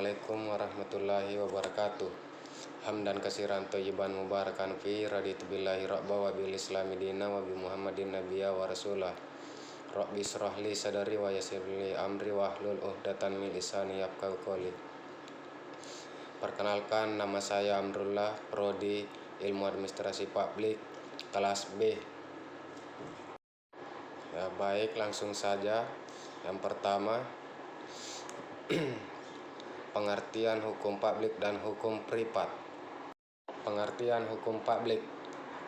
Assalamualaikum warahmatullahi wabarakatuh. Hamdan kasiran thayyiban mubarakan fi raditu billahi rabba wa bil islami dina wa bi muhammadin nabiyya wa rasulah. Rabbi israh li sadari wa yassir li amri wa hlul 'uqdatam min lisani yafqahu qawli. Perkenalkan, nama saya Amrullah, Prodi Ilmu Administrasi Publik, kelas B. Ya, baik, langsung saja. Yang pertama, pengertian hukum publik dan hukum privat. Pengertian hukum publik.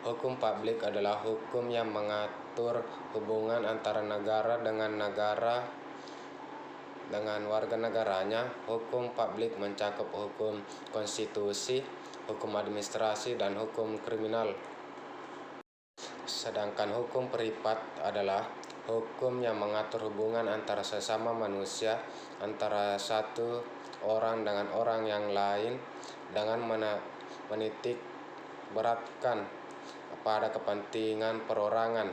Hukum publik adalah hukum yang mengatur hubungan antara negara dengan warga negaranya. Hukum publik mencakup hukum konstitusi, hukum administrasi, dan hukum kriminal. Sedangkan hukum privat adalah hukum yang mengatur hubungan antara sesama manusia, antara satu orang dengan orang yang lain, dengan menitik beratkan pada kepentingan perorangan.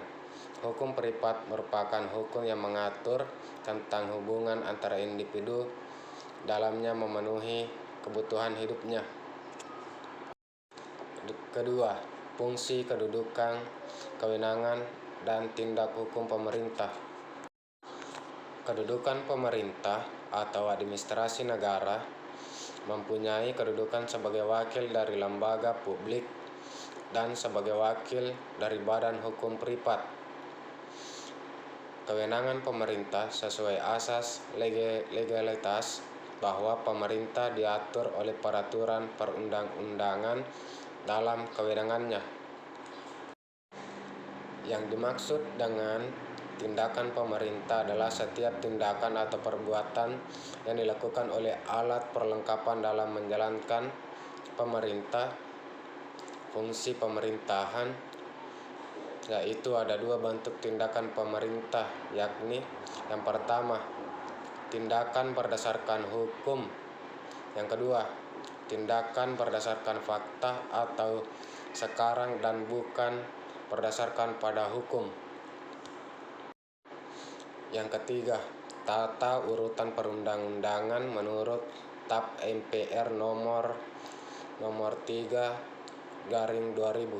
Hukum privat merupakan hukum yang mengatur tentang hubungan antara individu dalamnya memenuhi kebutuhan hidupnya. Kedua, fungsi, kedudukan, kewenangan, dan tindak hukum pemerintah. Kedudukan pemerintah atau administrasi negara mempunyai kedudukan sebagai wakil dari lembaga publik dan sebagai wakil dari badan hukum privat. Kewenangan pemerintah sesuai asas legalitas bahwa pemerintah diatur oleh peraturan perundang-undangan dalam kewenangannya. Yang dimaksud dengan tindakan pemerintah adalah setiap tindakan atau perbuatan yang dilakukan oleh alat perlengkapan dalam menjalankan pemerintah, fungsi pemerintahan, yaitu ada dua bentuk tindakan pemerintah, yakni yang pertama, tindakan berdasarkan hukum. Yang kedua, tindakan berdasarkan fakta atau sekarang dan bukan berdasarkan pada hukum. Yang ketiga, tata urutan perundang-undangan menurut TAP MPR nomor 3/2000.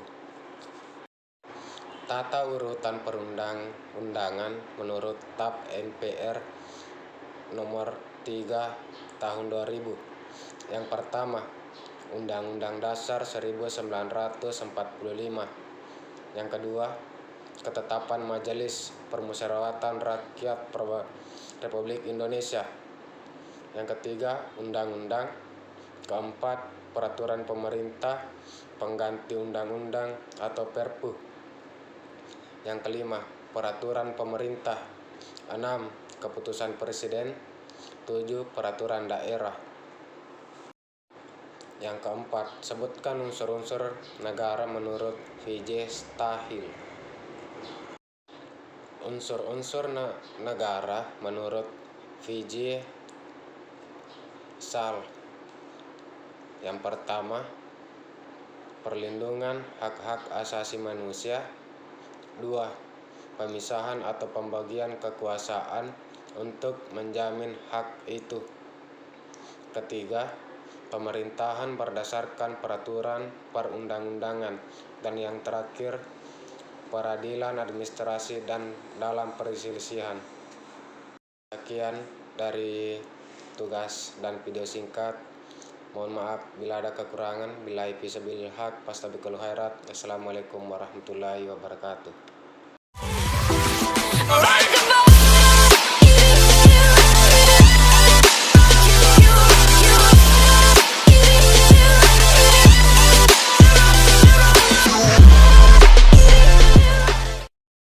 Tata urutan perundang-undangan menurut TAP MPR nomor 3 tahun 2000. Yang pertama, Undang-Undang Dasar 1945. Yang kedua, Ketetapan Majelis Permusyawaratan Rakyat Republik Indonesia. Yang ketiga, Undang-Undang. Keempat, Peraturan Pemerintah Pengganti Undang-Undang atau Perpu. Yang kelima, Peraturan Pemerintah. 6. Keputusan Presiden. 7. Peraturan Daerah. Yang keempat, sebutkan unsur-unsur negara menurut V.J. Stahil. Unsur-unsur negara menurut V.J. Sal. Yang pertama, perlindungan hak-hak asasi manusia. 2. Pemisahan atau pembagian kekuasaan untuk menjamin hak itu. Ketiga, pemerintahan berdasarkan peraturan perundang-undangan. Dan yang terakhir, peradilan administrasi dan dalam perselisihan. Sekian dari tugas dan video singkat. Mohon maaf bila ada kekurangan. Billahi fisabilil haq, fastabiqul khairat. Assalamualaikum warahmatullahi wabarakatuh.